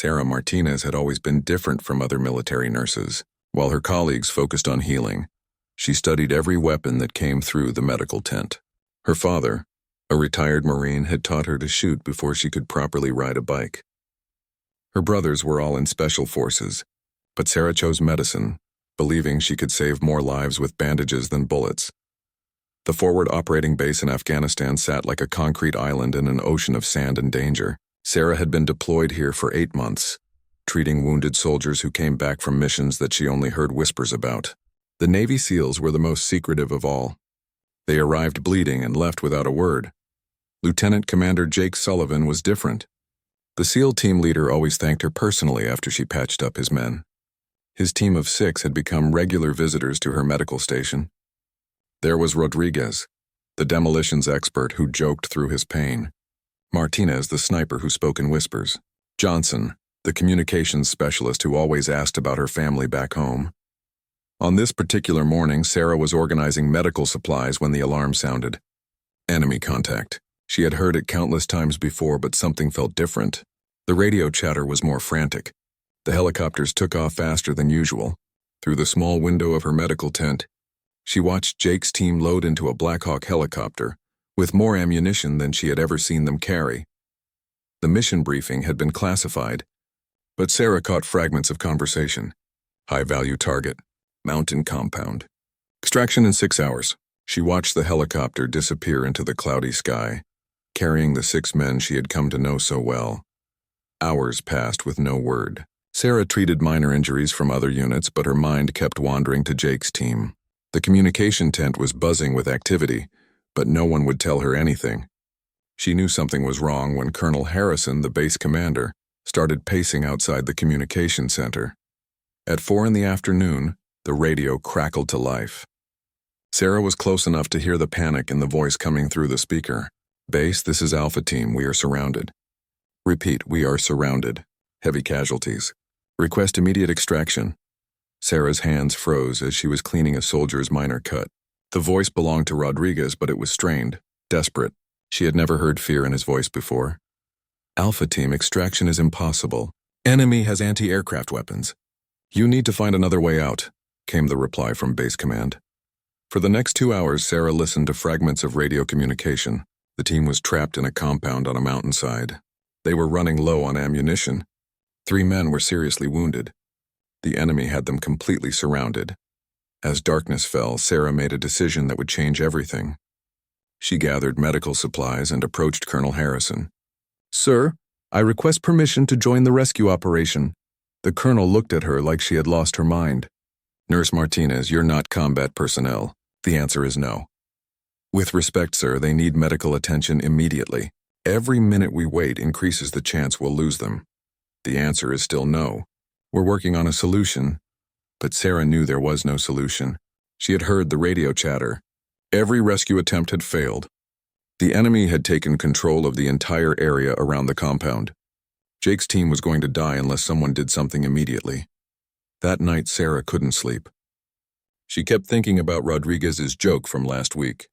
Sarah Martinez had always been different from other military nurses. While her colleagues focused on healing, she studied every weapon that came through the medical tent. Her father, a retired Marine, had taught her to shoot before she could properly ride a bike. Her brothers were all in special forces, but Sarah chose medicine, believing she could save more lives with bandages than bullets. The forward operating base in Afghanistan sat like a concrete island in an ocean of sand and danger. Sarah had been deployed here for 8 months, treating wounded soldiers who came back from missions that she only heard whispers about. The Navy SEALs were the most secretive of all. They arrived bleeding and left without a word. Lieutenant Commander Jake Sullivan was different. The SEAL team leader always thanked her personally after she patched up his men. His team of 6 had become regular visitors to her medical station. There was Rodriguez, the demolitions expert who joked through his pain. Martinez, the sniper who spoke in whispers. Johnson, the communications specialist who always asked about her family back home. On this particular morning, Sarah was organizing medical supplies when the alarm sounded. Enemy contact. She had heard it countless times before, but something felt different. The radio chatter was more frantic. The helicopters took off faster than usual. Through the small window of her medical tent, she watched Jake's team load into a Black Hawk helicopter, with more ammunition than she had ever seen them carry. The mission briefing had been classified, but Sarah caught fragments of conversation. High-value target. Mountain compound. Extraction in 6 hours. She watched the helicopter disappear into the cloudy sky, carrying the 6 men she had come to know so well. Hours passed with no word. Sarah treated minor injuries from other units, but her mind kept wandering to Jake's team. The communication tent was buzzing with activity, but no one would tell her anything. She knew something was wrong when Colonel Harrison, the base commander, started pacing outside the communication center. At 4 in the afternoon, the radio crackled to life. Sarah was close enough to hear the panic in the voice coming through the speaker. Base, this is Alpha Team, we are surrounded. Repeat, we are surrounded. Heavy casualties. Request immediate extraction. Sarah's hands froze as she was cleaning a soldier's minor cut. The voice belonged to Rodriguez, but it was strained, desperate. She had never heard fear in his voice before. Alpha Team, extraction is impossible. Enemy has anti-aircraft weapons. You need to find another way out, came the reply from base command. For the next 2 hours, Sarah listened to fragments of radio communication. The team was trapped in a compound on a mountainside. They were running low on ammunition. 3 men were seriously wounded. The enemy had them completely surrounded. As darkness fell, Sarah made a decision that would change everything. She gathered medical supplies and approached Colonel Harrison. Sir, I request permission to join the rescue operation. The colonel looked at her like she had lost her mind. Nurse Martinez, you're not combat personnel. The answer is no. With respect, sir, they need medical attention immediately. Every minute we wait increases the chance we'll lose them. The answer is still no. We're working on a solution. But Sarah knew there was no solution. She had heard the radio chatter. Every rescue attempt had failed. The enemy had taken control of the entire area around the compound. Jake's team was going to die unless someone did something immediately. That night, Sarah couldn't sleep. She kept thinking about Rodriguez's joke from last week.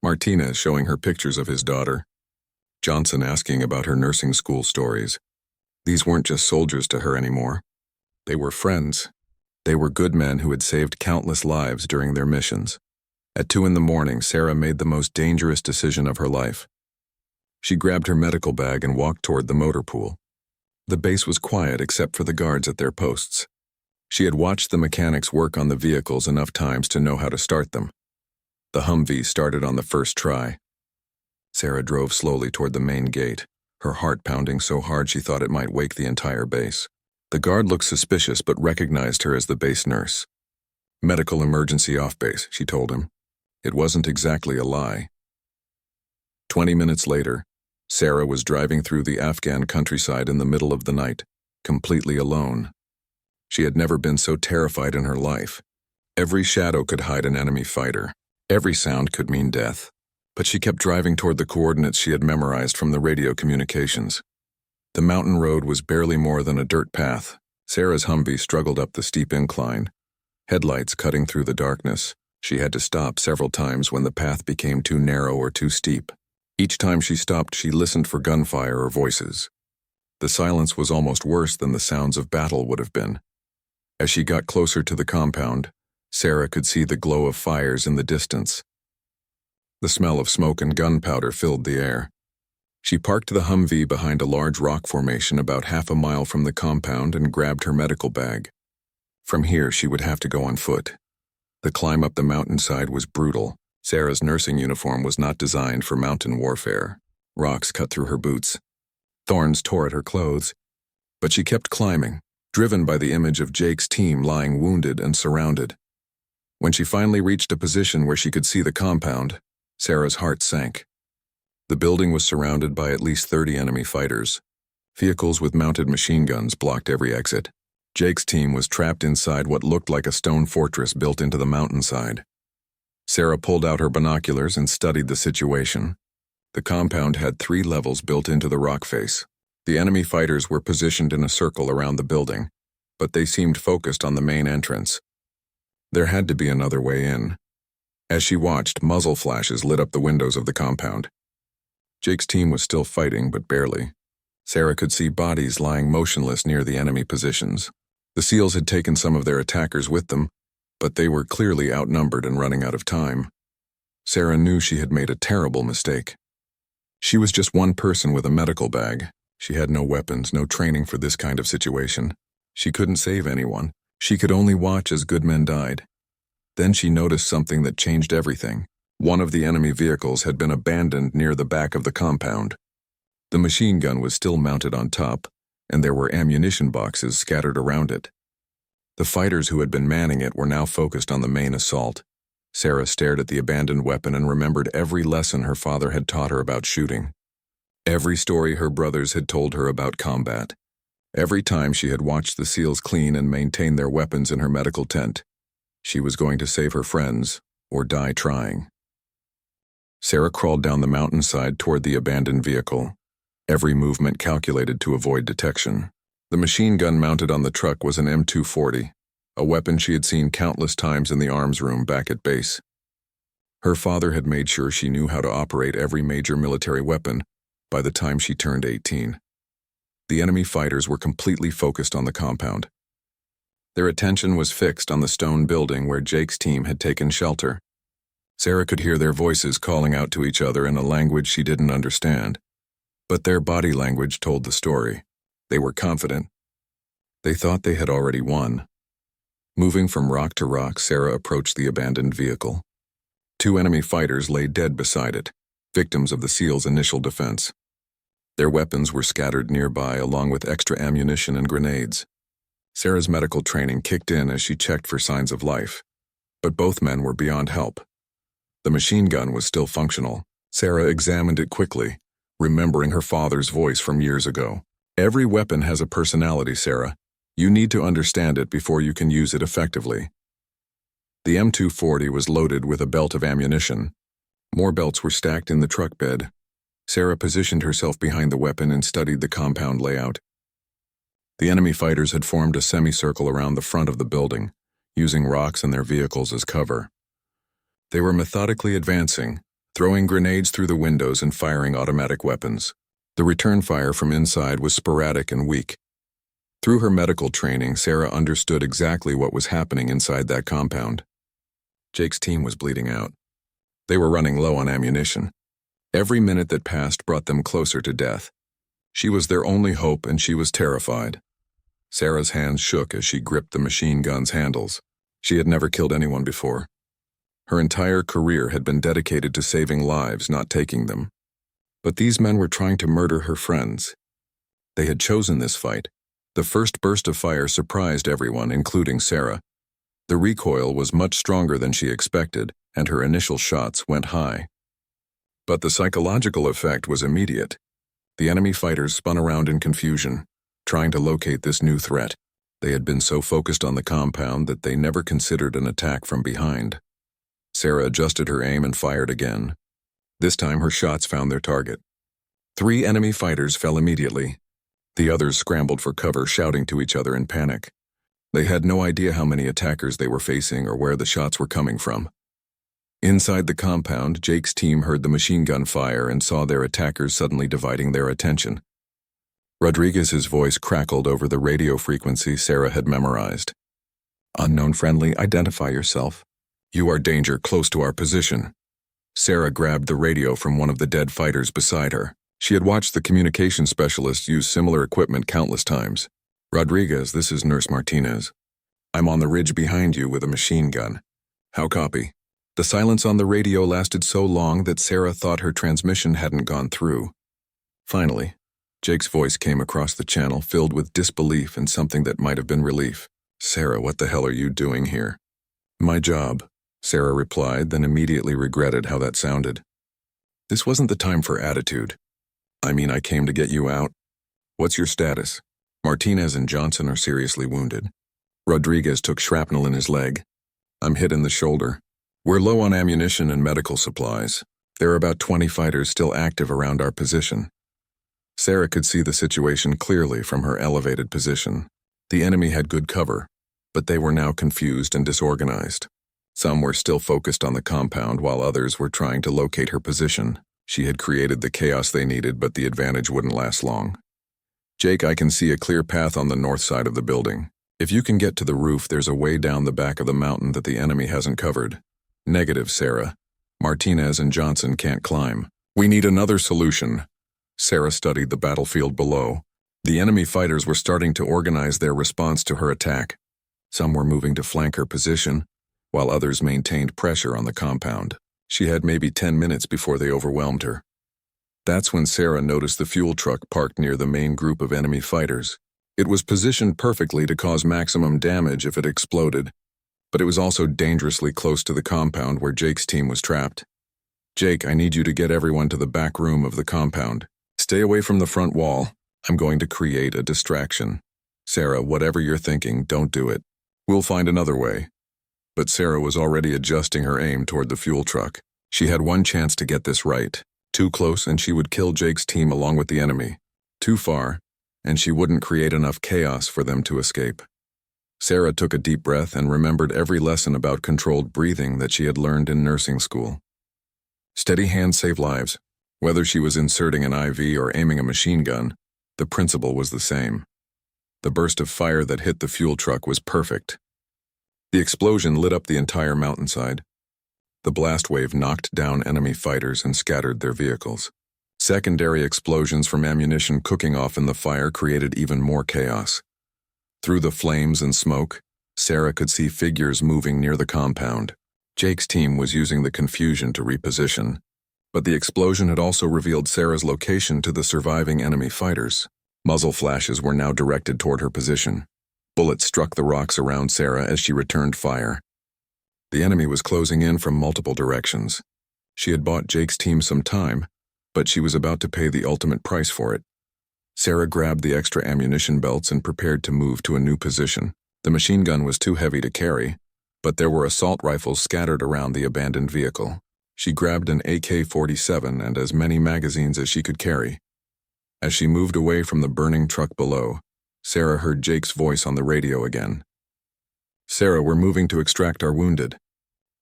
Martinez showing her pictures of his daughter. Johnson asking about her nursing school stories. These weren't just soldiers to her anymore. They were friends. They were good men who had saved countless lives during their missions. At 2 in the morning, Sarah made the most dangerous decision of her life. She grabbed her medical bag and walked toward the motor pool. The base was quiet except for the guards at their posts. She had watched the mechanics work on the vehicles enough times to know how to start them. The Humvee started on the first try. Sarah drove slowly toward the main gate, her heart pounding so hard she thought it might wake the entire base. The guard looked suspicious but recognized her as the base nurse. Medical emergency off base, she told him. It wasn't exactly a lie. 20 minutes later, Sarah was driving through the Afghan countryside in the middle of the night, completely alone. She had never been so terrified in her life. Every shadow could hide an enemy fighter. Every sound could mean death. But she kept driving toward the coordinates she had memorized from the radio communications. The mountain road was barely more than a dirt path. Sarah's Humvee struggled up the steep incline, headlights cutting through the darkness. She had to stop several times when the path became too narrow or too steep. Each time she stopped, she listened for gunfire or voices. The silence was almost worse than the sounds of battle would have been. As she got closer to the compound, Sarah could see the glow of fires in the distance. The smell of smoke and gunpowder filled the air. She parked the Humvee behind a large rock formation about half a mile from the compound and grabbed her medical bag. From here, she would have to go on foot. The climb up the mountainside was brutal. Sarah's nursing uniform was not designed for mountain warfare. Rocks cut through her boots. Thorns tore at her clothes. But she kept climbing, driven by the image of Jake's team lying wounded and surrounded. When she finally reached a position where she could see the compound, Sarah's heart sank. The building was surrounded by at least 30 enemy fighters. Vehicles with mounted machine guns blocked every exit. Jake's team was trapped inside what looked like a stone fortress built into the mountainside. Sarah pulled out her binoculars and studied the situation. The compound had 3 levels built into the rock face. The enemy fighters were positioned in a circle around the building, but they seemed focused on the main entrance. There had to be another way in. As she watched, muzzle flashes lit up the windows of the compound. Jake's team was still fighting, but barely. Sarah could see bodies lying motionless near the enemy positions. The SEALs had taken some of their attackers with them, but they were clearly outnumbered and running out of time. Sarah knew she had made a terrible mistake. She was just one person with a medical bag. She had no weapons, no training for this kind of situation. She couldn't save anyone. She could only watch as good men died. Then she noticed something that changed everything. One of the enemy vehicles had been abandoned near the back of the compound. The machine gun was still mounted on top, and there were ammunition boxes scattered around it. The fighters who had been manning it were now focused on the main assault. Sarah stared at the abandoned weapon and remembered every lesson her father had taught her about shooting. Every story her brothers had told her about combat. Every time she had watched the SEALs clean and maintain their weapons in her medical tent. She was going to save her friends, or die trying. Sarah crawled down the mountainside toward the abandoned vehicle, every movement calculated to avoid detection. The machine gun mounted on the truck was an M240, a weapon she had seen countless times in the arms room back at base. Her father had made sure she knew how to operate every major military weapon by the time she turned 18. The enemy fighters were completely focused on the compound. Their attention was fixed on the stone building where Jake's team had taken shelter. Sarah could hear their voices calling out to each other in a language she didn't understand. But their body language told the story. They were confident. They thought they had already won. Moving from rock to rock, Sarah approached the abandoned vehicle. 2 enemy fighters lay dead beside it, victims of the SEALs' initial defense. Their weapons were scattered nearby along with extra ammunition and grenades. Sarah's medical training kicked in as she checked for signs of life, but both men were beyond help. The machine gun was still functional. Sarah examined it quickly, remembering her father's voice from years ago. Every weapon has a personality, Sarah. You need to understand it before you can use it effectively. The M240 was loaded with a belt of ammunition. More belts were stacked in the truck bed. Sarah positioned herself behind the weapon and studied the compound layout. The enemy fighters had formed a semicircle around the front of the building, using rocks and their vehicles as cover. They were methodically advancing, throwing grenades through the windows and firing automatic weapons. The return fire from inside was sporadic and weak. Through her medical training, Sarah understood exactly what was happening inside that compound. Jake's team was bleeding out. They were running low on ammunition. Every minute that passed brought them closer to death. She was their only hope, and she was terrified. Sarah's hands shook as she gripped the machine gun's handles. She had never killed anyone before. Her entire career had been dedicated to saving lives, not taking them. But these men were trying to murder her friends. They had chosen this fight. The first burst of fire surprised everyone, including Sarah. The recoil was much stronger than she expected, and her initial shots went high. But the psychological effect was immediate. The enemy fighters spun around in confusion, trying to locate this new threat. They had been so focused on the compound that they never considered an attack from behind. Sarah adjusted her aim and fired again. This time her shots found their target. 3 enemy fighters fell immediately. The others scrambled for cover, shouting to each other in panic. They had no idea how many attackers they were facing or where the shots were coming from. Inside the compound, Jake's team heard the machine gun fire and saw their attackers suddenly dividing their attention. Rodriguez's voice crackled over the radio frequency Sarah had memorized. "Unknown friendly, identify yourself. You are danger close to our position." Sarah grabbed the radio from one of the dead fighters beside her. She had watched the communication specialist use similar equipment countless times. "Rodriguez, this is Nurse Martinez. I'm on the ridge behind you with a machine gun. How copy?" The silence on the radio lasted so long that Sarah thought her transmission hadn't gone through. Finally, Jake's voice came across the channel, filled with disbelief and something that might have been relief. "Sarah, what the hell are you doing here?" "My job," Sarah replied, then immediately regretted how that sounded. "This wasn't the time for attitude. I mean, I came to get you out. What's your status?" "Martinez and Johnson are seriously wounded. Rodriguez took shrapnel in his leg. I'm hit in the shoulder. We're low on ammunition and medical supplies. There are about 20 fighters still active around our position." Sarah could see the situation clearly from her elevated position. The enemy had good cover, but they were now confused and disorganized. Some were still focused on the compound while others were trying to locate her position. She had created the chaos they needed, but the advantage wouldn't last long. "Jake, I can see a clear path on the north side of the building. If you can get to the roof, there's a way down the back of the mountain that the enemy hasn't covered." "Negative, Sarah. Martinez and Johnson can't climb. We need another solution." Sarah studied the battlefield below. The enemy fighters were starting to organize their response to her attack. Some were moving to flank her position, while others maintained pressure on the compound. She had maybe 10 minutes before they overwhelmed her. That's when Sarah noticed the fuel truck parked near the main group of enemy fighters. It was positioned perfectly to cause maximum damage if it exploded, but it was also dangerously close to the compound where Jake's team was trapped. "Jake, I need you to get everyone to the back room of the compound. Stay away from the front wall. I'm going to create a distraction. Sarah, whatever you're thinking, don't do it. We'll find another way." But Sarah was already adjusting her aim toward the fuel truck. She had one chance to get this right. Too close and she would kill Jake's team along with the enemy. Too far, and she wouldn't create enough chaos for them to escape. Sarah took a deep breath and remembered every lesson about controlled breathing that she had learned in nursing school. Steady hands save lives. Whether she was inserting an IV or aiming a machine gun, the principle was the same. The burst of fire that hit the fuel truck was perfect. The explosion lit up the entire mountainside. The blast wave knocked down enemy fighters and scattered their vehicles. Secondary explosions from ammunition cooking off in the fire created even more chaos. Through the flames and smoke, Sarah could see figures moving near the compound. Jake's team was using the confusion to reposition, but the explosion had also revealed Sarah's location to the surviving enemy fighters. Muzzle flashes were now directed toward her position. Bullets struck the rocks around Sarah as she returned fire. The enemy was closing in from multiple directions. She had bought Jake's team some time, but she was about to pay the ultimate price for it. Sarah grabbed the extra ammunition belts and prepared to move to a new position. The machine gun was too heavy to carry, but there were assault rifles scattered around the abandoned vehicle. She grabbed an AK-47 and as many magazines as she could carry. As she moved away from the burning truck below, Sarah heard Jake's voice on the radio again. "Sarah, we're moving to extract our wounded.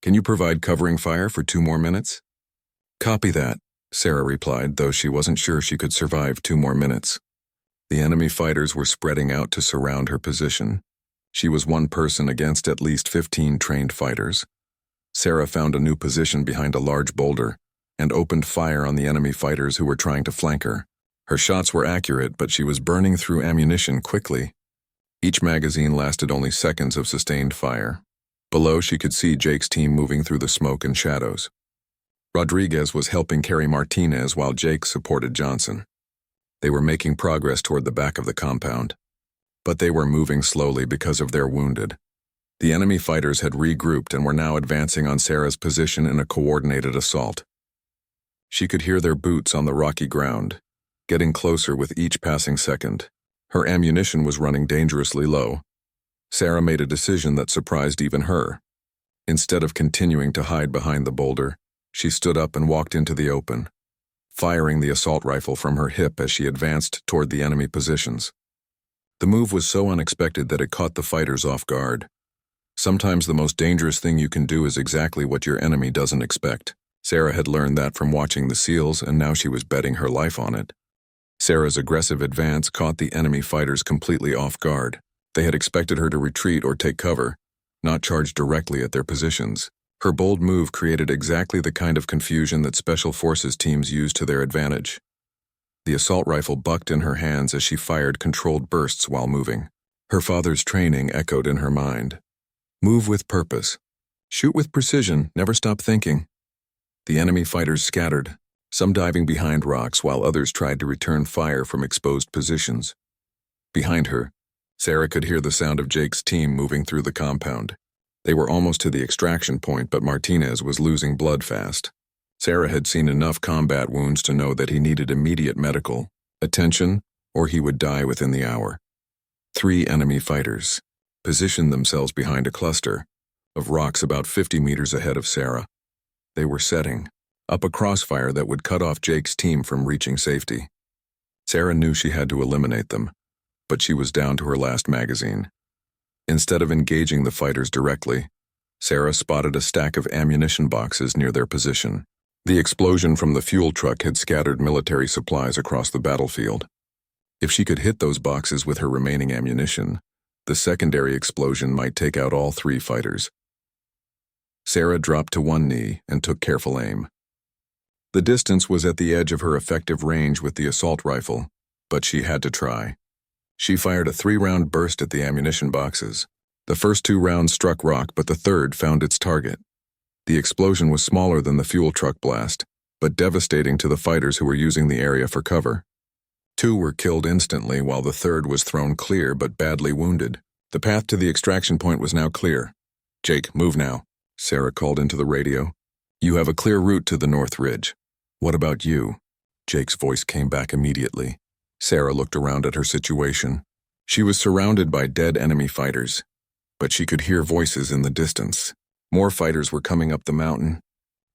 Can you provide covering fire for 2 more minutes?" "Copy that," Sarah replied, though she wasn't sure she could survive 2 more minutes. The enemy fighters were spreading out to surround her position. She was one person against at least 15 trained fighters. Sarah found a new position behind a large boulder and opened fire on the enemy fighters who were trying to flank her. Her shots were accurate, but she was burning through ammunition quickly. Each magazine lasted only seconds of sustained fire. Below, she could see Jake's team moving through the smoke and shadows. Rodriguez was helping carry Martinez while Jake supported Johnson. They were making progress toward the back of the compound, but they were moving slowly because of their wounded. The enemy fighters had regrouped and were now advancing on Sarah's position in a coordinated assault. She could hear their boots on the rocky ground, getting closer with each passing second. Her ammunition was running dangerously low. Sarah made a decision that surprised even her. Instead of continuing to hide behind the boulder, she stood up and walked into the open, firing the assault rifle from her hip as she advanced toward the enemy positions. The move was so unexpected that it caught the fighters off guard. Sometimes the most dangerous thing you can do is exactly what your enemy doesn't expect. Sarah had learned that from watching the SEALs, and now she was betting her life on it. Sarah's aggressive advance caught the enemy fighters completely off guard. They had expected her to retreat or take cover, not charge directly at their positions. Her bold move created exactly the kind of confusion that Special Forces teams use to their advantage. The assault rifle bucked in her hands as she fired controlled bursts while moving. Her father's training echoed in her mind. Move with purpose. Shoot with precision, never stop thinking. The enemy fighters scattered, some diving behind rocks while others tried to return fire from exposed positions. Behind her, Sarah could hear the sound of Jake's team moving through the compound. They were almost to the extraction point, but Martinez was losing blood fast. Sarah had seen enough combat wounds to know that he needed immediate medical attention, or he would die within the hour. 3 enemy fighters positioned themselves behind a cluster of rocks about 50 meters ahead of Sarah. They were setting up a crossfire that would cut off Jake's team from reaching safety. Sarah knew she had to eliminate them, but she was down to her last magazine. Instead of engaging the fighters directly, Sarah spotted a stack of ammunition boxes near their position. The explosion from the fuel truck had scattered military supplies across the battlefield. If she could hit those boxes with her remaining ammunition, the secondary explosion might take out all 3 fighters. Sarah dropped to one knee and took careful aim. The distance was at the edge of her effective range with the assault rifle, but she had to try. She fired a 3-round burst at the ammunition boxes. The first 2 rounds struck rock, but the third found its target. The explosion was smaller than the fuel truck blast, but devastating to the fighters who were using the area for cover. 2 were killed instantly, while the third was thrown clear but badly wounded. The path to the extraction point was now clear. "Jake, move now," Sarah called into the radio. "You have a clear route to the North Ridge. What about you?" Jake's voice came back immediately. Sarah looked around at her situation. She was surrounded by dead enemy fighters, but she could hear voices in the distance. More fighters were coming up the mountain.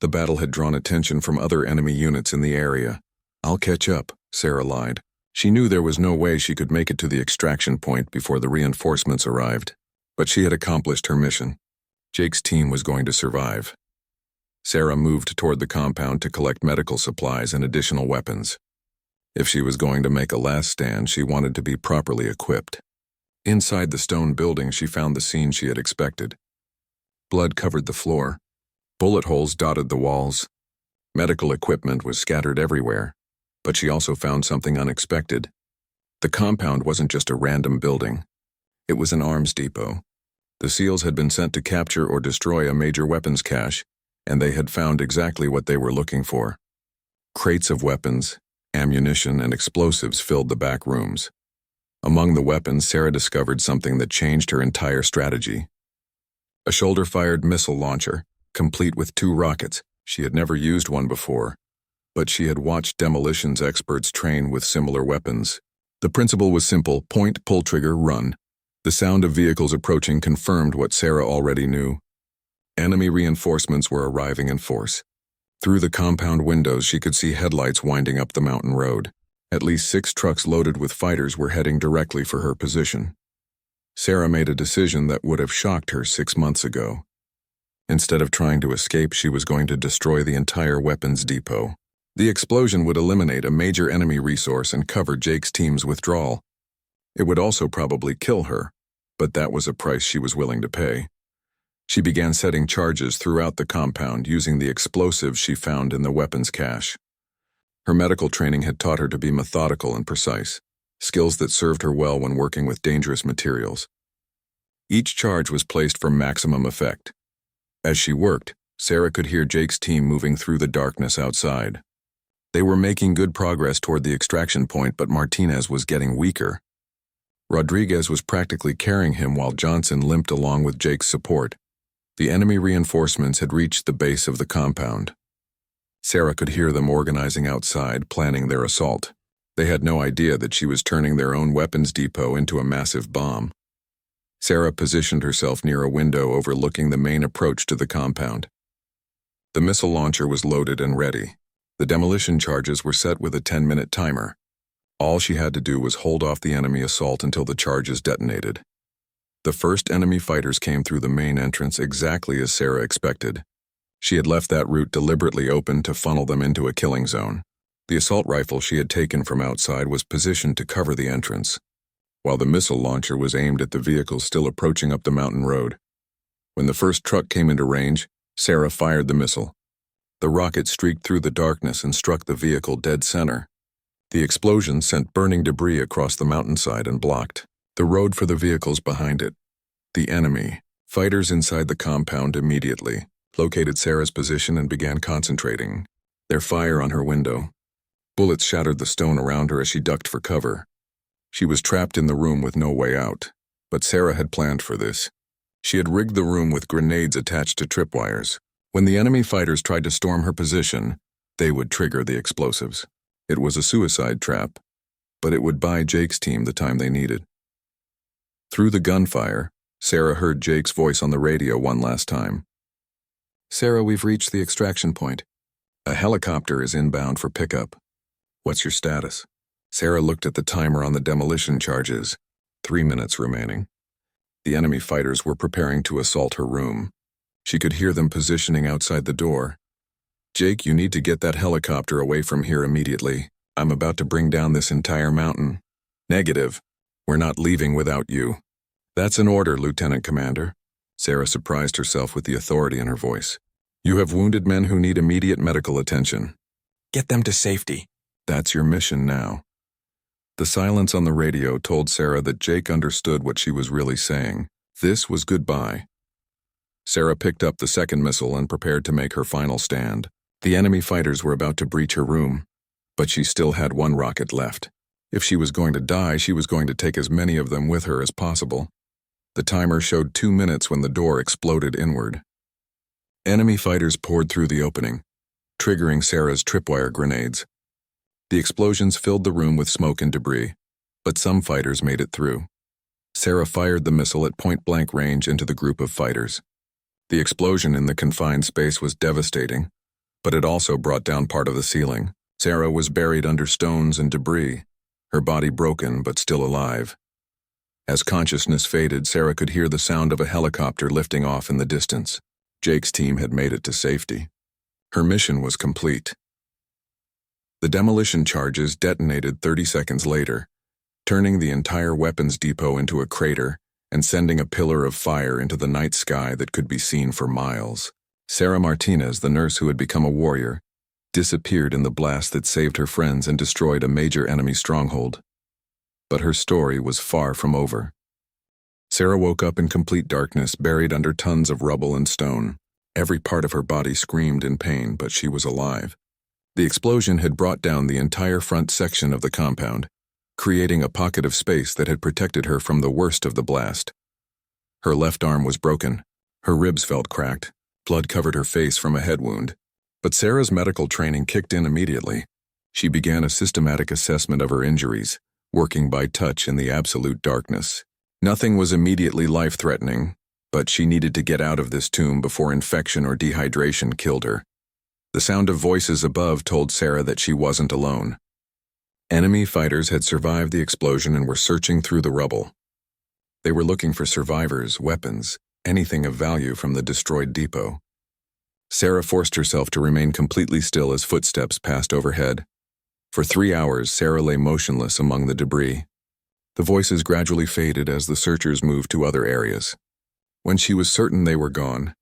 The battle had drawn attention from other enemy units in the area. "I'll catch up," Sarah lied. She knew there was no way she could make it to the extraction point before the reinforcements arrived, but she had accomplished her mission. Jake's team was going to survive. Sarah moved toward the compound to collect medical supplies and additional weapons. If she was going to make a last stand, she wanted to be properly equipped. Inside the stone building, she found the scene she had expected. Blood covered the floor. Bullet holes dotted the walls. Medical equipment was scattered everywhere, but she also found something unexpected. The compound wasn't just a random building. It was an arms depot. The SEALs had been sent to capture or destroy a major weapons cache, and they had found exactly what they were looking for. Crates of weapons, ammunition, and explosives filled the back rooms. Among the weapons, Sarah discovered something that changed her entire strategy. A shoulder-fired missile launcher, complete with 2 rockets. She had never used one before, but she had watched demolitions experts train with similar weapons. The principle was simple: point, pull trigger, run. The sound of vehicles approaching confirmed what Sarah already knew. Enemy reinforcements were arriving in force. Through the compound windows, she could see headlights winding up the mountain road. At least 6 trucks loaded with fighters were heading directly for her position. Sarah made a decision that would have shocked her 6 months ago. Instead of trying to escape, she was going to destroy the entire weapons depot. The explosion would eliminate a major enemy resource and cover Jake's team's withdrawal. It would also probably kill her, but that was a price she was willing to pay. She began setting charges throughout the compound using the explosives she found in the weapons cache. Her medical training had taught her to be methodical and precise, skills that served her well when working with dangerous materials. Each charge was placed for maximum effect. As she worked, Sarah could hear Jake's team moving through the darkness outside. They were making good progress toward the extraction point, but Martinez was getting weaker. Rodriguez was practically carrying him while Johnson limped along with Jake's support. The enemy reinforcements had reached the base of the compound. Sarah could hear them organizing outside, planning their assault. They had no idea that she was turning their own weapons depot into a massive bomb. Sarah positioned herself near a window overlooking the main approach to the compound. The missile launcher was loaded and ready. The demolition charges were set with a 10-minute timer. All she had to do was hold off the enemy assault until the charges detonated. The first enemy fighters came through the main entrance exactly as Sarah expected. She had left that route deliberately open to funnel them into a killing zone. The assault rifle she had taken from outside was positioned to cover the entrance, while the missile launcher was aimed at the vehicle still approaching up the mountain road. When the first truck came into range, Sarah fired the missile. The rocket streaked through the darkness and struck the vehicle dead center. The explosion sent burning debris across the mountainside and blocked the road for the vehicles behind it. The enemy, fighters inside the compound, immediately located Sarah's position and began concentrating their fire on her window. Bullets shattered the stone around her as she ducked for cover. She was trapped in the room with no way out, but Sarah had planned for this. She had rigged the room with grenades attached to tripwires. When the enemy fighters tried to storm her position, they would trigger the explosives. It was a suicide trap, but it would buy Jake's team the time they needed. Through the gunfire, Sarah heard Jake's voice on the radio one last time. "Sarah, we've reached the extraction point. A helicopter is inbound for pickup. What's your status?" Sarah looked at the timer on the demolition charges. 3 minutes remaining. The enemy fighters were preparing to assault her room. She could hear them positioning outside the door. "Jake, you need to get that helicopter away from here immediately. I'm about to bring down this entire mountain." "Negative. We're not leaving without you." "That's an order, Lieutenant Commander." Sarah surprised herself with the authority in her voice. "You have wounded men who need immediate medical attention. Get them to safety." "That's your mission now." The silence on the radio told Sarah that Jake understood what she was really saying. This was goodbye. Sarah picked up the second missile and prepared to make her final stand. The enemy fighters were about to breach her room, but she still had one rocket left. If she was going to die, she was going to take as many of them with her as possible. The timer showed 2 minutes when the door exploded inward. Enemy fighters poured through the opening, triggering Sarah's tripwire grenades. The explosions filled the room with smoke and debris, but some fighters made it through. Sarah fired the missile at point-blank range into the group of fighters. The explosion in the confined space was devastating, but it also brought down part of the ceiling. Sarah was buried under stones and debris, her body broken but still alive. As consciousness faded, Sarah could hear the sound of a helicopter lifting off in the distance. Jake's team had made it to safety. Her mission was complete. The demolition charges detonated 30 seconds later, turning the entire weapons depot into a crater and sending a pillar of fire into the night sky that could be seen for miles. Sarah Martinez, the nurse who had become a warrior, disappeared in the blast that saved her friends and destroyed a major enemy stronghold. But her story was far from over. Sarah woke up in complete darkness, buried under tons of rubble and stone. Every part of her body screamed in pain, but she was alive. The explosion had brought down the entire front section of the compound, creating a pocket of space that had protected her from the worst of the blast. Her left arm was broken. Her ribs felt cracked. Blood covered her face from a head wound. But Sarah's medical training kicked in immediately. She began a systematic assessment of her injuries, working by touch in the absolute darkness. Nothing was immediately life-threatening, but she needed to get out of this tomb before infection or dehydration killed her. The sound of voices above told Sarah that she wasn't alone. Enemy fighters had survived the explosion and were searching through the rubble. They were looking for survivors, weapons, anything of value from the destroyed depot. Sarah forced herself to remain completely still as footsteps passed overhead. For 3 hours, Sarah lay motionless among the debris. The voices gradually faded as the searchers moved to other areas. When she was certain they were gone,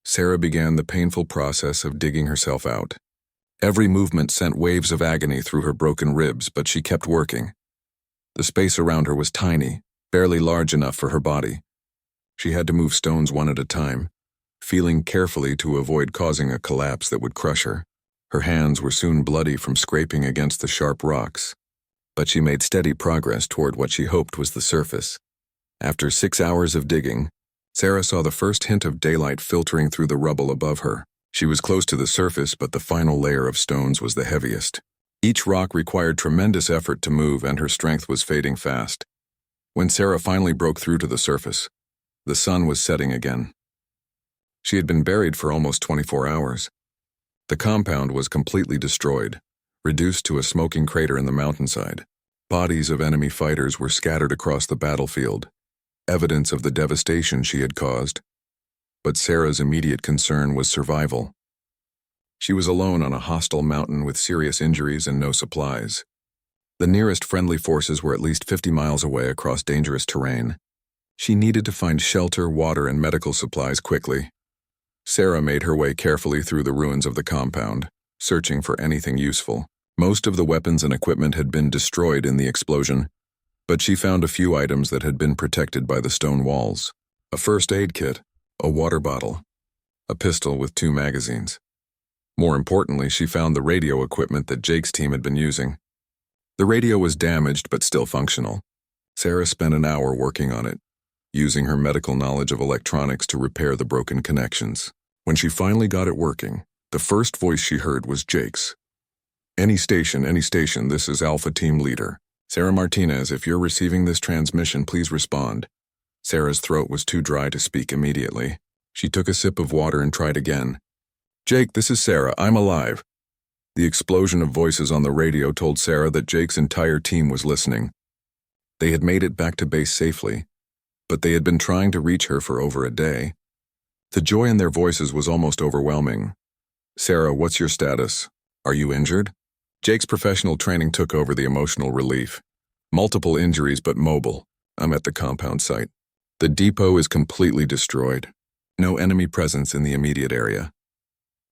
Sarah began the painful process of digging herself out. Every movement sent waves of agony through her broken ribs, but she kept working. The space around her was tiny, barely large enough for her body. She had to move stones one at a time, feeling carefully to avoid causing a collapse that would crush her. Her hands were soon bloody from scraping against the sharp rocks, but she made steady progress toward what she hoped was the surface. After 6 hours of digging, Sarah saw the first hint of daylight filtering through the rubble above her. She was close to the surface, but the final layer of stones was the heaviest. Each rock required tremendous effort to move, and her strength was fading fast. When Sarah finally broke through to the surface, the sun was setting again. She had been buried for almost 24 hours. The compound was completely destroyed, reduced to a smoking crater in the mountainside. Bodies of enemy fighters were scattered across the battlefield, evidence of the devastation she had caused. But Sarah's immediate concern was survival. She was alone on a hostile mountain with serious injuries and no supplies. The nearest friendly forces were at least 50 miles away across dangerous terrain. She needed to find shelter, water, and medical supplies quickly. Sarah made her way carefully through the ruins of the compound, searching for anything useful. Most of the weapons and equipment had been destroyed in the explosion, but she found a few items that had been protected by the stone walls. A first aid kit, a water bottle, a pistol with 2 magazines. More importantly, she found the radio equipment that Jake's team had been using. The radio was damaged but still functional. Sarah spent an hour working on it, using her medical knowledge of electronics to repair the broken connections. When she finally got it working, the first voice she heard was Jake's. Any station, this is Alpha Team Leader. Sarah Martinez, if you're receiving this transmission, please respond. Sarah's throat was too dry to speak immediately. She took a sip of water and tried again. Jake, this is Sarah. I'm alive. The explosion of voices on the radio told Sarah that Jake's entire team was listening. They had made it back to base safely, but they had been trying to reach her for over a day. The joy in their voices was almost overwhelming. Sarah, what's your status? Are you injured? Jake's professional training took over the emotional relief. Multiple injuries but mobile. I'm at the compound site. The depot is completely destroyed. No enemy presence in the immediate area.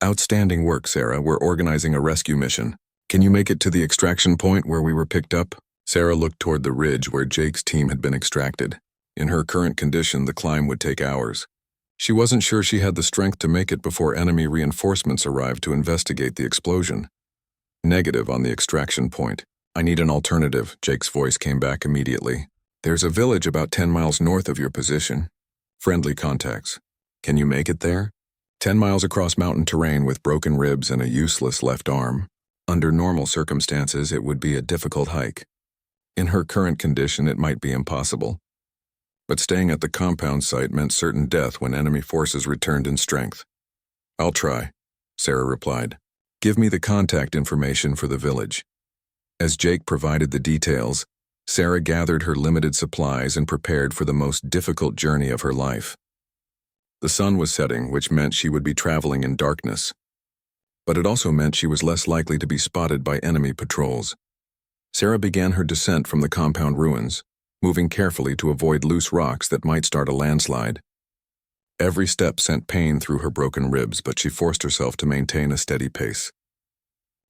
Outstanding work, Sarah. We're organizing a rescue mission. Can you make it to the extraction point where we were picked up? Sarah looked toward the ridge where Jake's team had been extracted. In her current condition, the climb would take hours. She wasn't sure she had the strength to make it before enemy reinforcements arrived to investigate the explosion. Negative on the extraction point. I need an alternative, Jake's voice came back immediately. There's a village about 10 miles north of your position. Friendly contacts. Can you make it there? 10 miles across mountain terrain with broken ribs and a useless left arm. Under normal circumstances, it would be a difficult hike. In her current condition, it might be impossible. But staying at the compound site meant certain death when enemy forces returned in strength. I'll try, Sarah replied. Give me the contact information for the village. As Jake provided the details, Sarah gathered her limited supplies and prepared for the most difficult journey of her life. The sun was setting, which meant she would be traveling in darkness. But it also meant she was less likely to be spotted by enemy patrols. Sarah began her descent from the compound ruins, moving carefully to avoid loose rocks that might start a landslide. Every step sent pain through her broken ribs, but she forced herself to maintain a steady pace.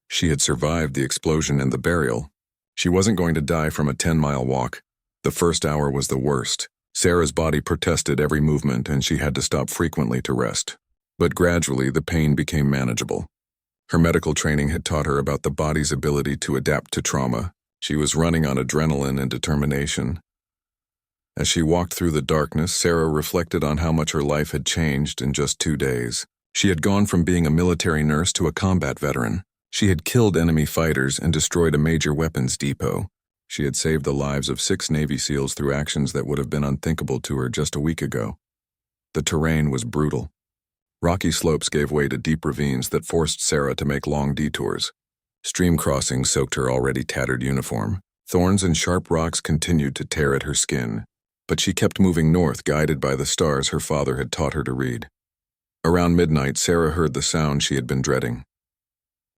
She had survived the explosion and the burial. She wasn't going to die from a 10-mile walk. The first hour was the worst. Sarah's body protested every movement, and she had to stop frequently to rest. But gradually, the pain became manageable. Her medical training had taught her about the body's ability to adapt to trauma. She was running on adrenaline and determination. As she walked through the darkness, Sarah reflected on how much her life had changed in just 2 days. She had gone from being a military nurse to a combat veteran. She had killed enemy fighters and destroyed a major weapons depot. She had saved the lives of 6 Navy SEALs through actions that would have been unthinkable to her just a week ago. The terrain was brutal. Rocky slopes gave way to deep ravines that forced Sarah to make long detours. Stream crossings soaked her already tattered uniform. Thorns and sharp rocks continued to tear at her skin, but she kept moving north, guided by the stars her father had taught her to read. Around midnight, Sarah heard the sound she had been dreading.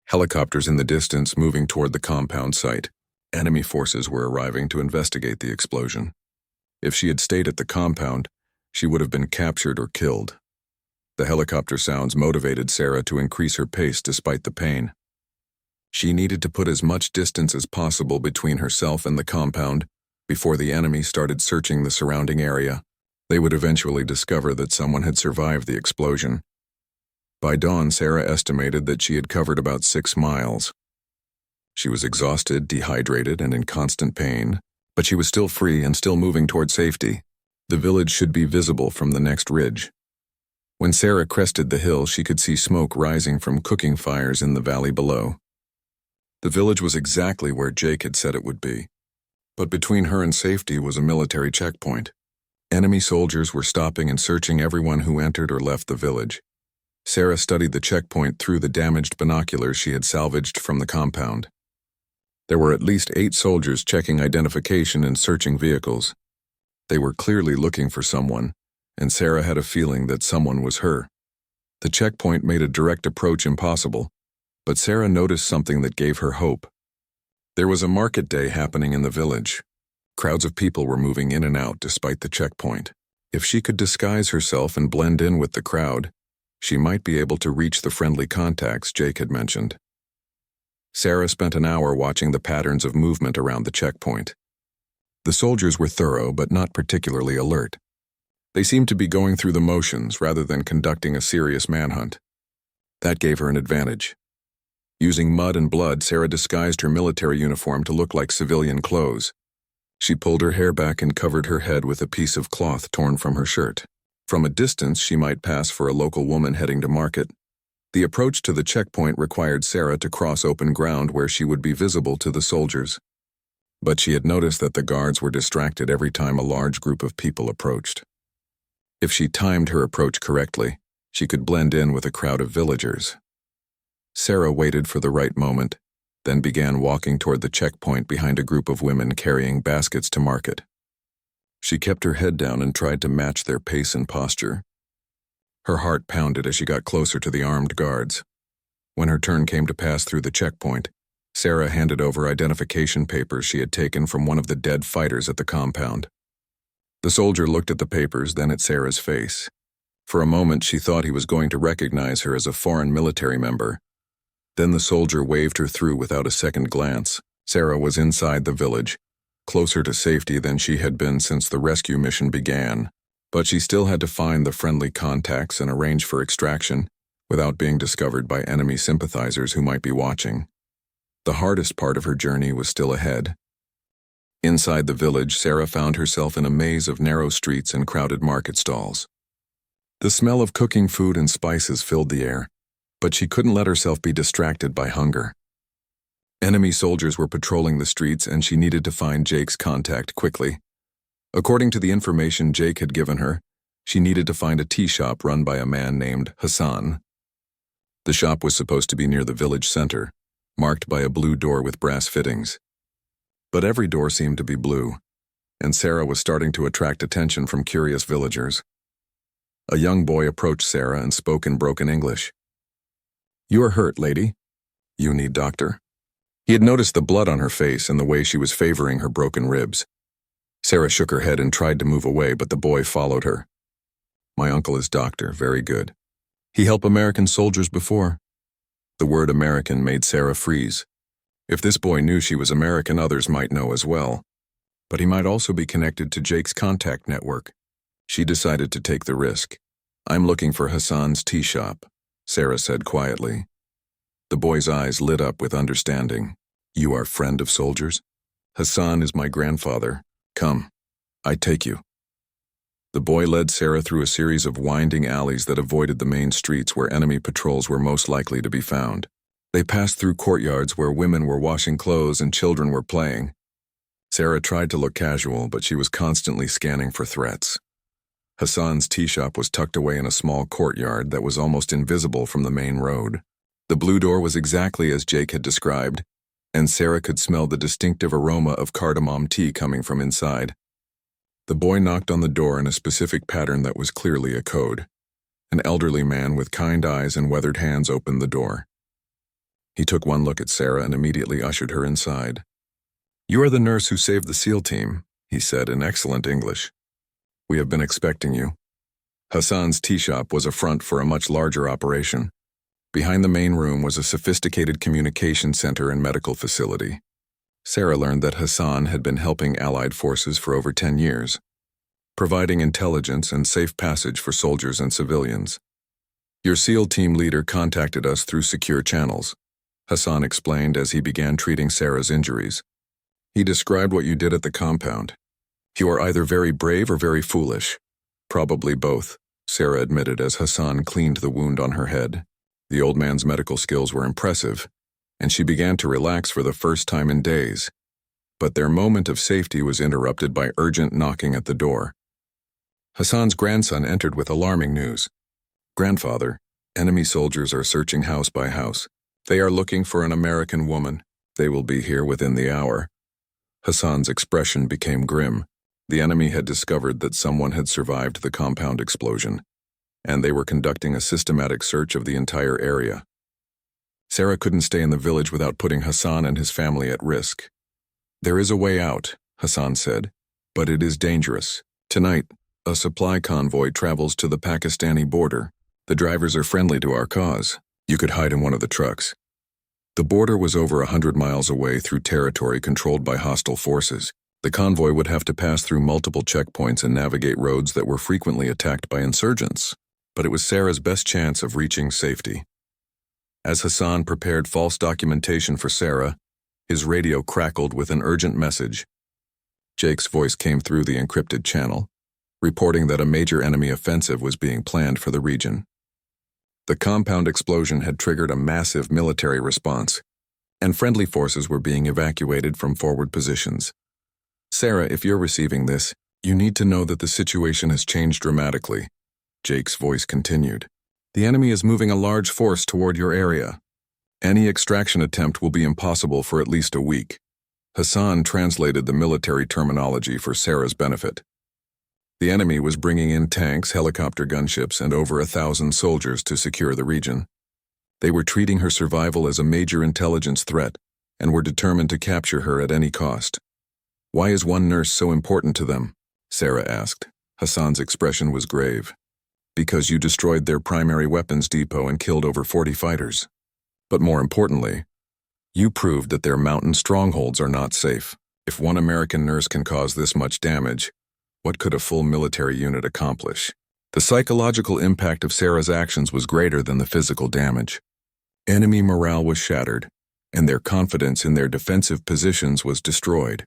Helicopters in the distance moving toward the compound site. Enemy forces were arriving to investigate the explosion. If she had stayed at the compound, she would have been captured or killed. The helicopter sounds motivated Sarah to increase her pace despite the pain. She needed to put as much distance as possible between herself and the compound before the enemy started searching the surrounding area. They would eventually discover that someone had survived the explosion. By dawn, Sarah estimated that she had covered about 6 miles. She was exhausted, dehydrated, and in constant pain, but she was still free and still moving toward safety. The village should be visible from the next ridge. When Sarah crested the hill, she could see smoke rising from cooking fires in the valley below. The village was exactly where Jake had said it would be. But between her and safety was a military checkpoint. Enemy soldiers were stopping and searching everyone who entered or left the village. Sarah studied the checkpoint through the damaged binoculars she had salvaged from the compound. There were at least 8 soldiers checking identification and searching vehicles. They were clearly looking for someone, and Sarah had a feeling that someone was her. The checkpoint made a direct approach impossible, but Sarah noticed something that gave her hope. There was a market day happening in the village. Crowds of people were moving in and out despite the checkpoint. If she could disguise herself and blend in with the crowd, she might be able to reach the friendly contacts Jake had mentioned. Sarah spent an hour watching the patterns of movement around the checkpoint. The soldiers were thorough but not particularly alert. They seemed to be going through the motions rather than conducting a serious manhunt. That gave her an advantage. Using mud and blood, Sarah disguised her military uniform to look like civilian clothes. She pulled her hair back and covered her head with a piece of cloth torn from her shirt. From a distance, she might pass for a local woman heading to market. The approach to the checkpoint required Sarah to cross open ground where she would be visible to the soldiers. But she had noticed that the guards were distracted every time a large group of people approached. If she timed her approach correctly, she could blend in with a crowd of villagers. Sarah waited for the right moment, then began walking toward the checkpoint behind a group of women carrying baskets to market. She kept her head down and tried to match their pace and posture. Her heart pounded as she got closer to the armed guards. When her turn came to pass through the checkpoint, Sarah handed over identification papers she had taken from one of the dead fighters at the compound. The soldier looked at the papers, then at Sarah's face. For a moment, she thought he was going to recognize her as a foreign military member. Then the soldier waved her through without a second glance. Sarah was inside the village, closer to safety than she had been since the rescue mission began. But she still had to find the friendly contacts and arrange for extraction without being discovered by enemy sympathizers who might be watching. The hardest part of her journey was still ahead. Inside the village, Sarah found herself in a maze of narrow streets and crowded market stalls. The smell of cooking food and spices filled the air, but she couldn't let herself be distracted by hunger. Enemy soldiers were patrolling the streets, and she needed to find Jake's contact quickly. According to the information Jake had given her, she needed to find a tea shop run by a man named Hassan. The shop was supposed to be near the village center, marked by a blue door with brass fittings. But every door seemed to be blue, and Sarah was starting to attract attention from curious villagers. A young boy approached Sarah and spoke in broken English. "You are hurt, lady. You need doctor." He had noticed the blood on her face and the way she was favoring her broken ribs. Sarah shook her head and tried to move away, but the boy followed her. "My uncle is doctor, very good. He helped American soldiers before." The word American made Sarah freeze. If this boy knew she was American, others might know as well. But he might also be connected to Jake's contact network. She decided to take the risk. "I'm looking for Hassan's tea shop," Sarah said quietly. The boy's eyes lit up with understanding. "You are friend of soldiers? Hassan is my grandfather. Come, I take you." The boy led Sarah through a series of winding alleys that avoided the main streets where enemy patrols were most likely to be found. They passed through courtyards where women were washing clothes and children were playing. Sarah tried to look casual, but she was constantly scanning for threats. Hassan's tea shop was tucked away in a small courtyard that was almost invisible from the main road. The blue door was exactly as Jake had described, and Sarah could smell the distinctive aroma of cardamom tea coming from inside. The boy knocked on the door in a specific pattern that was clearly a code. An elderly man with kind eyes and weathered hands opened the door. He took one look at Sarah and immediately ushered her inside. "You are the nurse who saved the SEAL team," he said in excellent English. "We have been expecting you." Hassan's tea shop was a front for a much larger operation. Behind the main room was a sophisticated communication center and medical facility. Sarah learned that Hassan had been helping Allied forces for over 10 years, providing intelligence and safe passage for soldiers and civilians. "Your SEAL team leader contacted us through secure channels," Hassan explained as he began treating Sarah's injuries. "He described what you did at the compound. You are either very brave or very foolish." "Probably both," Sarah admitted as Hassan cleaned the wound on her head. The old man's medical skills were impressive, and she began to relax for the first time in days. But their moment of safety was interrupted by urgent knocking at the door. Hassan's grandson entered with alarming news. "Grandfather, enemy soldiers are searching house by house. They are looking for an American woman. They will be here within the hour." Hassan's expression became grim. The enemy had discovered that someone had survived the compound explosion. and they were conducting a systematic search of the entire area. Sarah couldn't stay in the village without putting Hassan and his family at risk. "There is a way out," Hassan said, "but it is dangerous. Tonight, a supply convoy travels to the Pakistani border. The drivers are friendly to our cause. You could hide in one of the trucks." The border was over 100 miles away through territory controlled by hostile forces. The convoy would have to pass through multiple checkpoints and navigate roads that were frequently attacked by insurgents. But it was Sarah's best chance of reaching safety. As Hassan prepared false documentation for Sarah, his radio crackled with an urgent message. Jake's voice came through the encrypted channel, reporting that a major enemy offensive was being planned for the region. The compound explosion had triggered a massive military response, and friendly forces were being evacuated from forward positions. "Sarah, if you're receiving this, you need to know that the situation has changed dramatically," Jake's voice continued. "The enemy is moving a large force toward your area. Any extraction attempt will be impossible for at least a week." Hassan translated the military terminology for Sarah's benefit. The enemy was bringing in tanks, helicopter gunships, and over 1,000 soldiers to secure the region. They were treating her survival as a major intelligence threat and were determined to capture her at any cost. "Why is one nurse so important to them?" Sarah asked. Hassan's expression was grave. "Because you destroyed their primary weapons depot and killed over 40 fighters. But more importantly, you proved that their mountain strongholds are not safe. If one American nurse can cause this much damage, what could a full military unit accomplish?" The psychological impact of Sarah's actions was greater than the physical damage. Enemy morale was shattered, and their confidence in their defensive positions was destroyed.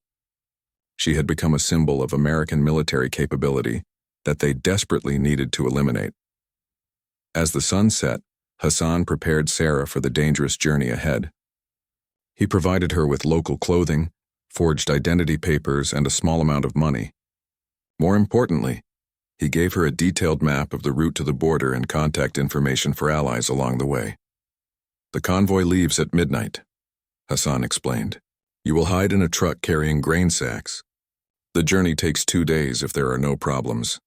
She had become a symbol of American military capability that they desperately needed to eliminate. As the sun set, Hassan prepared Sarah for the dangerous journey ahead. He provided her with local clothing, forged identity papers, and a small amount of money. More importantly, he gave her a detailed map of the route to the border and contact information for allies along the way. "The convoy leaves at midnight," Hassan explained. "You will hide in a truck carrying grain sacks. The journey takes 2 days if there are no problems.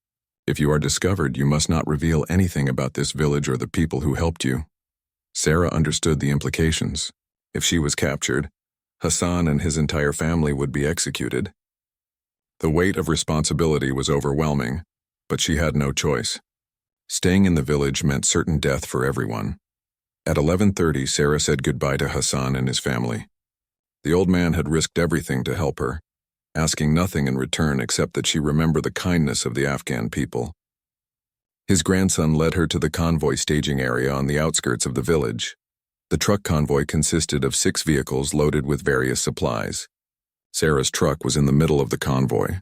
If you are discovered, you must not reveal anything about this village or the people who helped you." Sarah understood the implications. If she was captured, Hassan and his entire family would be executed. The weight of responsibility was overwhelming, but she had no choice. Staying in the village meant certain death for everyone. At 11:30, Sarah said goodbye to Hassan and his family. The old man had risked everything to help her, asking nothing in return except that she remember the kindness of the Afghan people. His grandson led her to the convoy staging area on the outskirts of the village. The truck convoy consisted of 6 vehicles loaded with various supplies. Sarah's truck was in the middle of the convoy,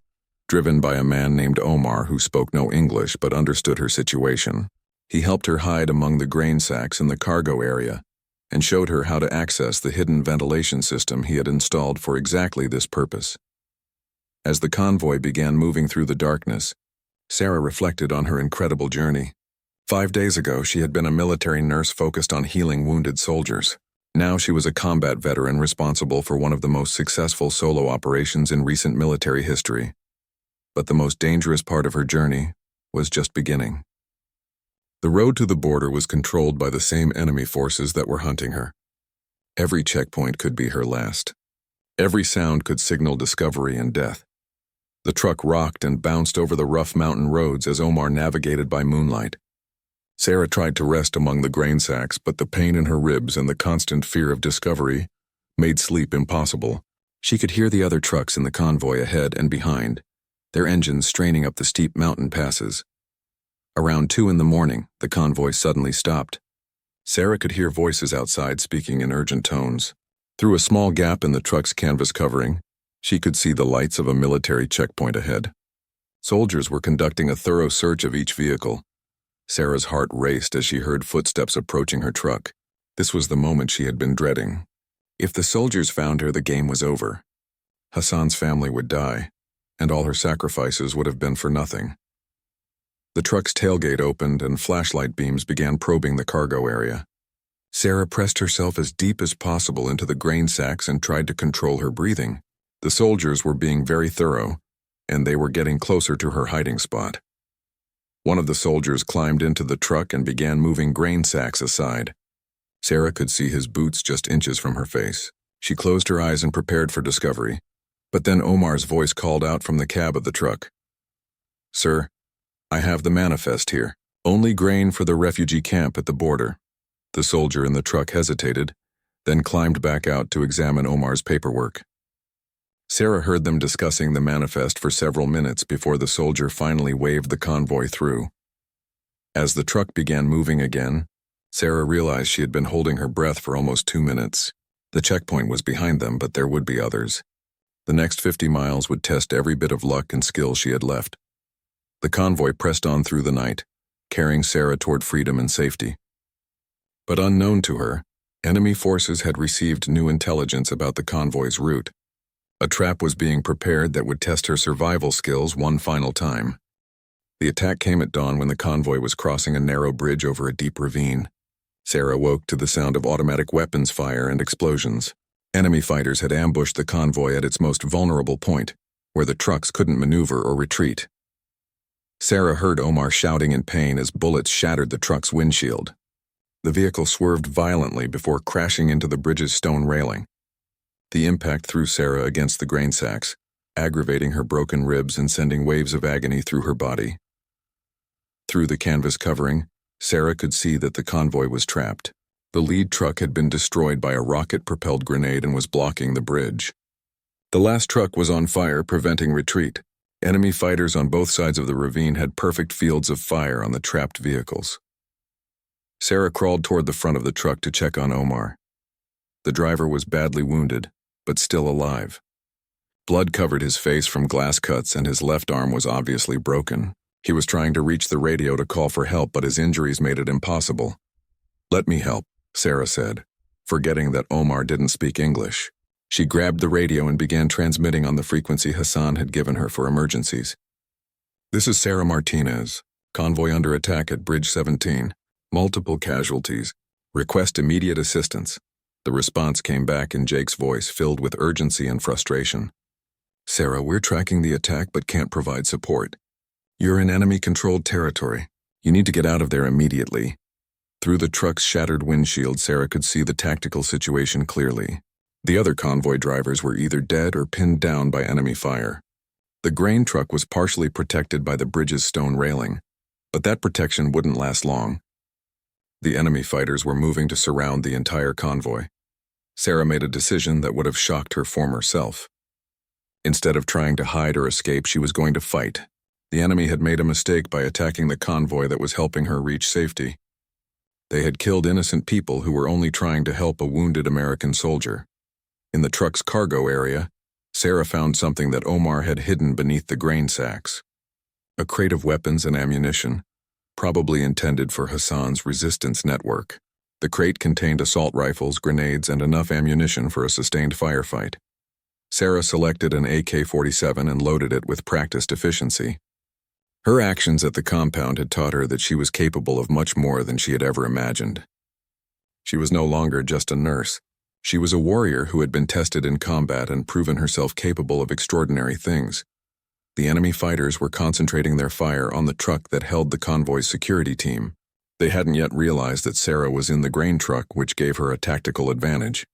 driven by a man named Omar who spoke no English but understood her situation. He helped her hide among the grain sacks in the cargo area and showed her how to access the hidden ventilation system he had installed for exactly this purpose. As the convoy began moving through the darkness, Sarah reflected on her incredible journey. 5 days ago, she had been a military nurse focused on healing wounded soldiers. Now she was a combat veteran responsible for one of the most successful solo operations in recent military history. But the most dangerous part of her journey was just beginning. The road to the border was controlled by the same enemy forces that were hunting her. Every checkpoint could be her last. Every sound could signal discovery and death. The truck rocked and bounced over the rough mountain roads as Omar navigated by moonlight. Sarah tried to rest among the grain sacks, but the pain in her ribs and the constant fear of discovery made sleep impossible. She could hear the other trucks in the convoy ahead and behind, their engines straining up the steep mountain passes. Around 2 in the morning, the convoy suddenly stopped. Sarah could hear voices outside speaking in urgent tones. Through a small gap in the truck's canvas covering, she could see the lights of a military checkpoint ahead. Soldiers were conducting a thorough search of each vehicle. Sarah's heart raced as she heard footsteps approaching her truck. This was the moment she had been dreading. If the soldiers found her, the game was over. Hassan's family would die, and all her sacrifices would have been for nothing. The truck's tailgate opened and flashlight beams began probing the cargo area. Sarah pressed herself as deep as possible into the grain sacks and tried to control her breathing. The soldiers were being very thorough, and they were getting closer to her hiding spot. One of the soldiers climbed into the truck and began moving grain sacks aside. Sarah could see his boots just inches from her face. She closed her eyes and prepared for discovery. But then Omar's voice called out from the cab of the truck. "Sir, I have the manifest here. Only grain for the refugee camp at the border." The soldier in the truck hesitated, then climbed back out to examine Omar's paperwork. Sarah heard them discussing the manifest for several minutes before the soldier finally waved the convoy through. As the truck began moving again, Sarah realized she had been holding her breath for almost 2 minutes. The checkpoint was behind them, but there would be others. The next 50 miles would test every bit of luck and skill she had left. The convoy pressed on through the night, carrying Sarah toward freedom and safety. But unknown to her, enemy forces had received new intelligence about the convoy's route. A trap was being prepared that would test her survival skills one final time. The attack came at dawn when the convoy was crossing a narrow bridge over a deep ravine. Sarah woke to the sound of automatic weapons fire and explosions. Enemy fighters had ambushed the convoy at its most vulnerable point, where the trucks couldn't maneuver or retreat. Sarah heard Omar shouting in pain as bullets shattered the truck's windshield. The vehicle swerved violently before crashing into the bridge's stone railing. The impact threw Sarah against the grain sacks, aggravating her broken ribs and sending waves of agony through her body. Through the canvas covering, Sarah could see that the convoy was trapped. The lead truck had been destroyed by a rocket-propelled grenade and was blocking the bridge. The last truck was on fire, preventing retreat. Enemy fighters on both sides of the ravine had perfect fields of fire on the trapped vehicles. Sarah crawled toward the front of the truck to check on Omar. The driver was badly wounded, but still alive. Blood covered his face from glass cuts and his left arm was obviously broken. He was trying to reach the radio to call for help, but his injuries made it impossible. "Let me help," Sarah said, forgetting that Omar didn't speak English. She grabbed the radio and began transmitting on the frequency Hassan had given her for emergencies. "This is Sarah Martinez. Convoy under attack at Bridge 17. Multiple casualties. Request immediate assistance." The response came back in Jake's voice, filled with urgency and frustration. "Sarah, we're tracking the attack but can't provide support. You're in enemy-controlled territory. You need to get out of there immediately." Through the truck's shattered windshield, Sarah could see the tactical situation clearly. The other convoy drivers were either dead or pinned down by enemy fire. The grain truck was partially protected by the bridge's stone railing, but that protection wouldn't last long. The enemy fighters were moving to surround the entire convoy. Sarah made a decision that would have shocked her former self. Instead of trying to hide or escape, she was going to fight. The enemy had made a mistake by attacking the convoy that was helping her reach safety. They had killed innocent people who were only trying to help a wounded American soldier. In the truck's cargo area, Sarah found something that Omar had hidden beneath the grain sacks. A crate of weapons and ammunition, probably intended for Hassan's resistance network. The crate contained assault rifles, grenades, and enough ammunition for a sustained firefight. Sarah selected an AK-47 and loaded it with practiced efficiency. Her actions at the compound had taught her that she was capable of much more than she had ever imagined. She was no longer just a nurse. She was a warrior who had been tested in combat and proven herself capable of extraordinary things. The enemy fighters were concentrating their fire on the truck that held the convoy's security team. They hadn't yet realized that Sarah was in the grain truck, which gave her a tactical advantage.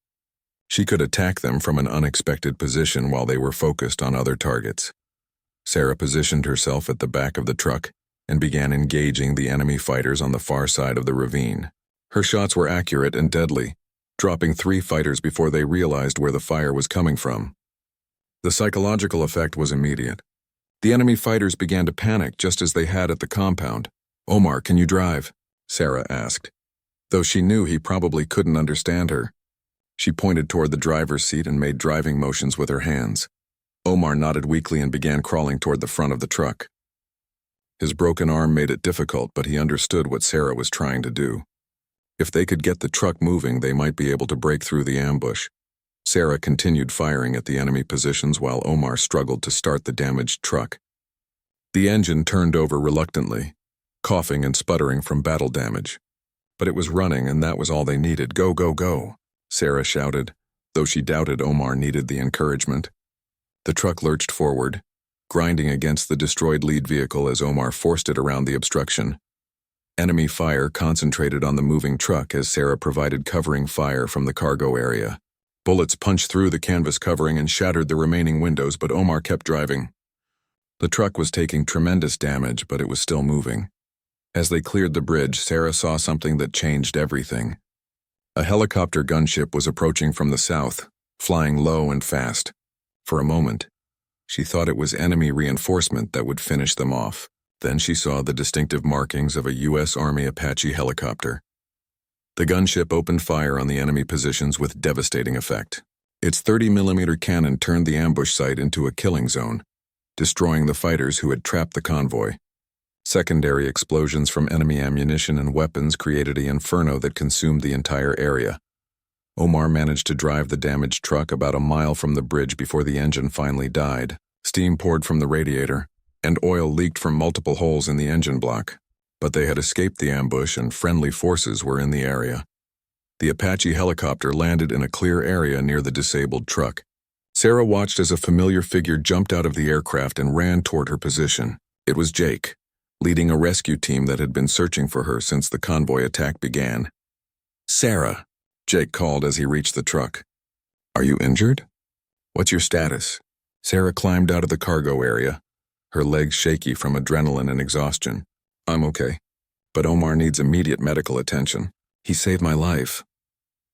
She could attack them from an unexpected position while they were focused on other targets. Sarah positioned herself at the back of the truck and began engaging the enemy fighters on the far side of the ravine. Her shots were accurate and deadly, dropping 3 fighters before they realized where the fire was coming from. The psychological effect was immediate. The enemy fighters began to panic just as they had at the compound. "Omar, can you drive?" Sarah asked, though she knew he probably couldn't understand her. She pointed toward the driver's seat and made driving motions with her hands. Omar nodded weakly and began crawling toward the front of the truck. His broken arm made it difficult, but he understood what Sarah was trying to do. If they could get the truck moving, they might be able to break through the ambush. Sarah continued firing at the enemy positions while Omar struggled to start the damaged truck. The engine turned over reluctantly, coughing and sputtering from battle damage. But it was running, and that was all they needed. "Go, go, go," Sarah shouted, though she doubted Omar needed the encouragement. The truck lurched forward, grinding against the destroyed lead vehicle as Omar forced it around the obstruction. Enemy fire concentrated on the moving truck as Sarah provided covering fire from the cargo area. Bullets punched through the canvas covering and shattered the remaining windows, but Omar kept driving. The truck was taking tremendous damage, but it was still moving. As they cleared the bridge, Sarah saw something that changed everything. A helicopter gunship was approaching from the south, flying low and fast. For a moment, she thought it was enemy reinforcement that would finish them off. Then she saw the distinctive markings of a U.S. Army Apache helicopter. The gunship opened fire on the enemy positions with devastating effect. Its 30mm cannon turned the ambush site into a killing zone, destroying the fighters who had trapped the convoy. Secondary explosions from enemy ammunition and weapons created an inferno that consumed the entire area. Omar managed to drive the damaged truck about a mile from the bridge before the engine finally died. Steam poured from the radiator, and oil leaked from multiple holes in the engine block. But they had escaped the ambush and friendly forces were in the area. The Apache helicopter landed in a clear area near the disabled truck. Sarah watched as a familiar figure jumped out of the aircraft and ran toward her position. It was Jake, leading a rescue team that had been searching for her since the convoy attack began. "Sarah," Jake called as he reached the truck. "Are you injured? What's your status?" Sarah climbed out of the cargo area, her legs shaky from adrenaline and exhaustion. "I'm okay, but Omar needs immediate medical attention. He saved my life."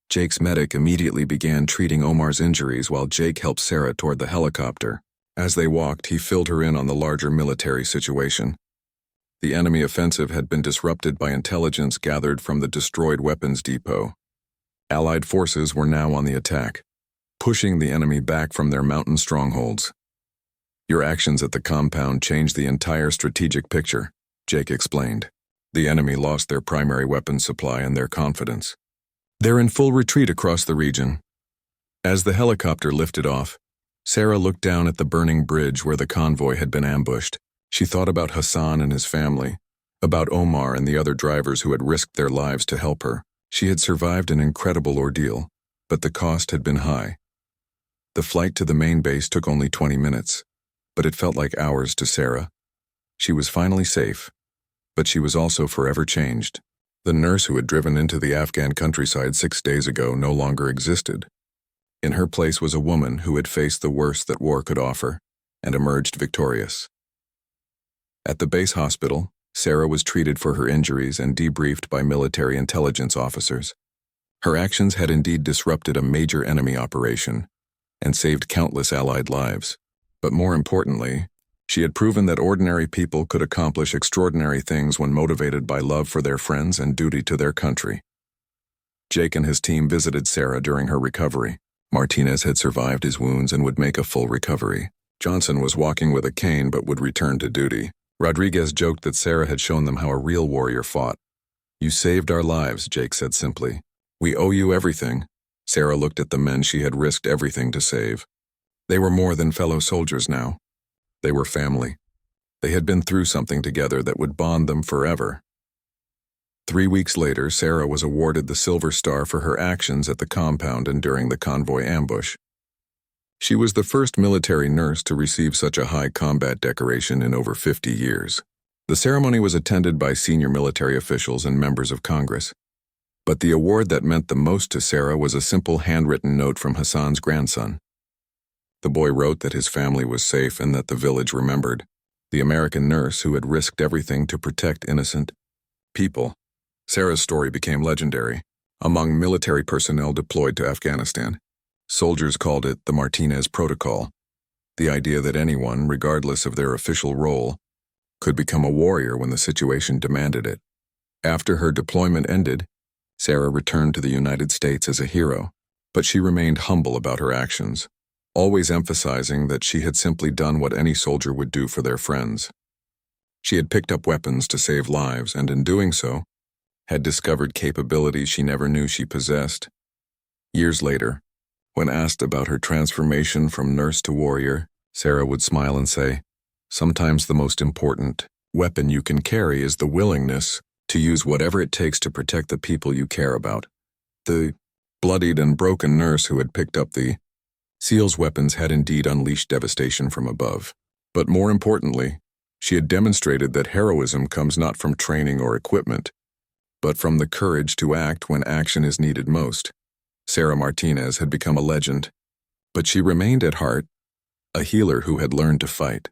Jake's medic immediately began treating Omar's injuries while Jake helped Sarah toward the helicopter. As they walked, he filled her in on the larger military situation. The enemy offensive had been disrupted by intelligence gathered from the destroyed weapons depot. Allied forces were now on the attack, pushing the enemy back from their mountain strongholds. "Your actions at the compound changed the entire strategic picture," Jake explained. "The enemy lost their primary weapons supply and their confidence. They're in full retreat across the region." As the helicopter lifted off, Sarah looked down at the burning bridge where the convoy had been ambushed. She thought about Hassan and his family, about Omar and the other drivers who had risked their lives to help her. She had survived an incredible ordeal, but the cost had been high. The flight to the main base took only 20 minutes, but it felt like hours to Sarah. She was finally safe, but she was also forever changed. The nurse who had driven into the Afghan countryside 6 days ago no longer existed. In her place was a woman who had faced the worst that war could offer and emerged victorious. At the base hospital, Sarah was treated for her injuries and debriefed by military intelligence officers. Her actions had indeed disrupted a major enemy operation and saved countless Allied lives. But more importantly, she had proven that ordinary people could accomplish extraordinary things when motivated by love for their friends and duty to their country. Jake and his team visited Sarah during her recovery. Martinez had survived his wounds and would make a full recovery. Johnson was walking with a cane but would return to duty. Rodriguez joked that Sarah had shown them how a real warrior fought. "You saved our lives," Jake said simply. "We owe you everything." Sarah looked at the men she had risked everything to save. They were more than fellow soldiers now. They were family. They had been through something together that would bond them forever. 3 weeks later, Sarah was awarded the Silver Star for her actions at the compound and during the convoy ambush. She was the first military nurse to receive such a high combat decoration in over 50 years. The ceremony was attended by senior military officials and members of Congress. But the award that meant the most to Sarah was a simple handwritten note from Hassan's grandson. The boy wrote that his family was safe and that the village remembered the American nurse who had risked everything to protect innocent people. Sarah's story became legendary among military personnel deployed to Afghanistan. Soldiers called it the Martinez Protocol, the idea that anyone, regardless of their official role, could become a warrior when the situation demanded it. After her deployment ended, Sarah returned to the United States as a hero, but she remained humble about her actions, always emphasizing that she had simply done what any soldier would do for their friends. She had picked up weapons to save lives, and in doing so, had discovered capabilities she never knew she possessed. Years later, when asked about her transformation from nurse to warrior, Sarah would smile and say, "Sometimes the most important weapon you can carry is the willingness to use whatever it takes to protect the people you care about." The bloodied and broken nurse who had picked up the SEAL's weapons had indeed unleashed devastation from above. But more importantly, she had demonstrated that heroism comes not from training or equipment, but from the courage to act when action is needed most. Sarah Martinez had become a legend, but she remained at heart a healer who had learned to fight.